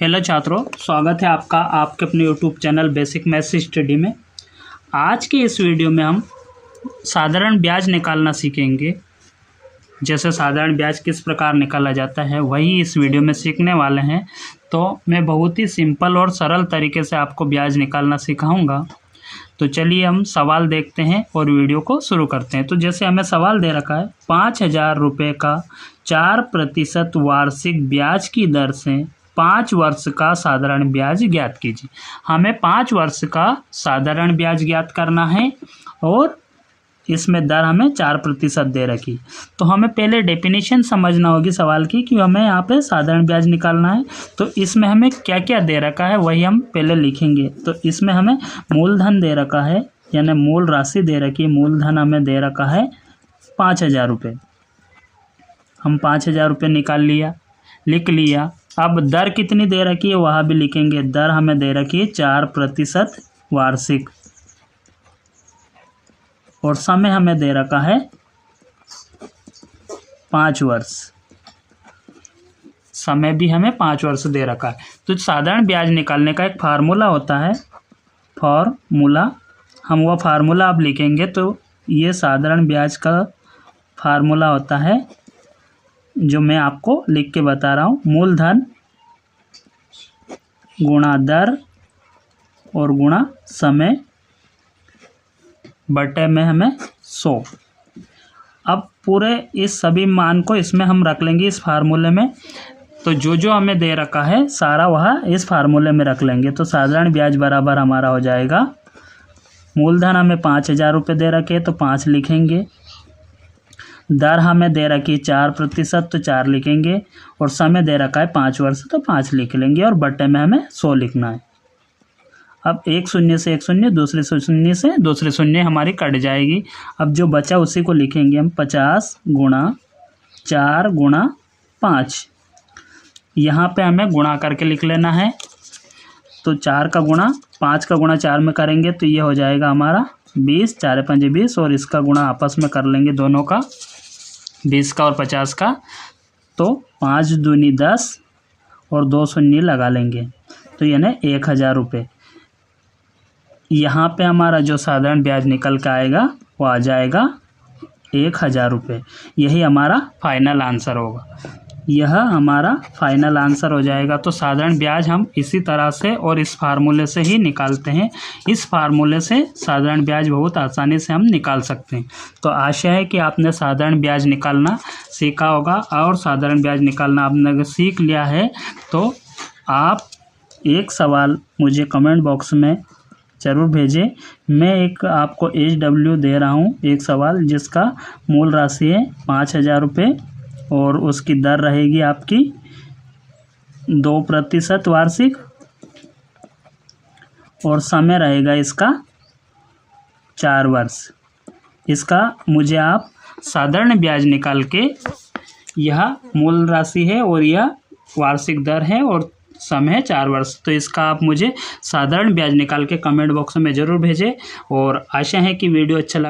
Hello छात्रों, स्वागत है आपका आपके अपने YouTube channel basic maths study में। आज के इस वीडियो में हम साधारण ब्याज निकालना सीखेंगे। जैसे साधारण ब्याज किस प्रकार निकाला जाता है वही इस वीडियो में सीखने वाले हैं। तो मैं बहुत ही सिंपल और सरल तरीके से आपको ब्याज निकालना सिखाऊंगा। तो चलिए हम सवाल देखते हैं और वीडियो को शुरू करते हैं। तो जैसे हमें सवाल दे रखा है 5,000 रुपये का 4% वार्षिक ब्याज की दर से 5 वर्ष का साधारण ब्याज ज्ञात कीजिए। हमें 5 वर्ष का साधारण ब्याज ज्ञात करना है और इसमें दर हमें 4% दे रखी। तो हमें पहले डेफिनेशन समझना होगी सवाल की कि हमें यहाँ पे साधारण ब्याज निकालना है। तो इसमें हमें क्या क्या दे रखा है वही हम पहले लिखेंगे। तो इसमें हमें मूलधन दे रखा है, यानी मूल राशि दे रखी है। मूलधन हमें दे रखा है 5,000 रुपये। हम 5,000 रुपये निकाल लिया, लिख लिया। अब दर कितनी दे रखी है वहाँ भी लिखेंगे। दर हमें दे रखी है 4% वार्षिक और समय हमें दे रखा है 5 वर्ष। समय भी हमें 5 वर्ष दे रखा है। तो साधारण ब्याज निकालने का एक फार्मूला होता है, फार्मूला। हम वो फार्मूला अब लिखेंगे। तो ये साधारण ब्याज का फार्मूला होता है जो मैं आपको लिख के बता रहा हूँ। मूलधन गुणा दर और गुणा समय बटे में हमें 100। अब पूरे इस सभी मान को इसमें हम रख लेंगे इस फार्मूले में। तो जो जो हमें दे रखा है सारा वह इस फार्मूले में रख लेंगे। तो साधारण ब्याज बराबर हमारा हो जाएगा, मूलधन हमें 5,000 रुपये दे रखे तो 5 लिखेंगे। दर हमें दे रखी 4% तो 4 लिखेंगे और समय दे रखा है 5 वर्ष तो 5 लिख लेंगे और बट्टे में हमें 100 लिखना है। अब एक शून्य से एक शून्य, दूसरे शून्य से दूसरे शून्य हमारी कट जाएगी। अब जो बचा उसी को लिखेंगे हम 50 गुणा 4 गुणा 5। यहाँ पे हमें गुणा करके लिख लेना है। तो 4 का गुणा 5 का गुणा 4 में करेंगे तो ये हो जाएगा हमारा 20, 4 5 20 और इसका गुणा आपस में कर लेंगे दोनों का, 20 का और 50 का। तो 5 दूनी 10 और 2 शून्य लगा लेंगे तो यानी 1,000 रुपये। यहाँ पे हमारा जो साधारण ब्याज निकल के आएगा वो आ जाएगा 1,000 रुपये। यही हमारा फाइनल आंसर होगा। यह हमारा फाइनल आंसर हो जाएगा। तो साधारण ब्याज हम इसी तरह से और इस फार्मूले से ही निकालते हैं। इस फार्मूले से साधारण ब्याज बहुत आसानी से हम निकाल सकते हैं। तो आशा है कि आपने साधारण ब्याज निकालना सीखा होगा। और साधारण ब्याज निकालना आपने अगर सीख लिया है तो आप एक सवाल मुझे कमेंट बॉक्स में ज़रूर भेजें। मैं एक आपको HW दे रहा हूँ, एक सवाल जिसका मूल राशि है 5,000 रुपये और उसकी दर रहेगी आपकी 2% वार्षिक और समय रहेगा इसका 4 वर्ष। इसका मुझे आप साधारण ब्याज निकाल के, यह मूल राशि है और यह वार्षिक दर है और समय है 4 वर्ष। तो इसका आप मुझे साधारण ब्याज निकाल के कमेंट बॉक्स में ज़रूर भेजें। और आशा है कि वीडियो अच्छा लगा।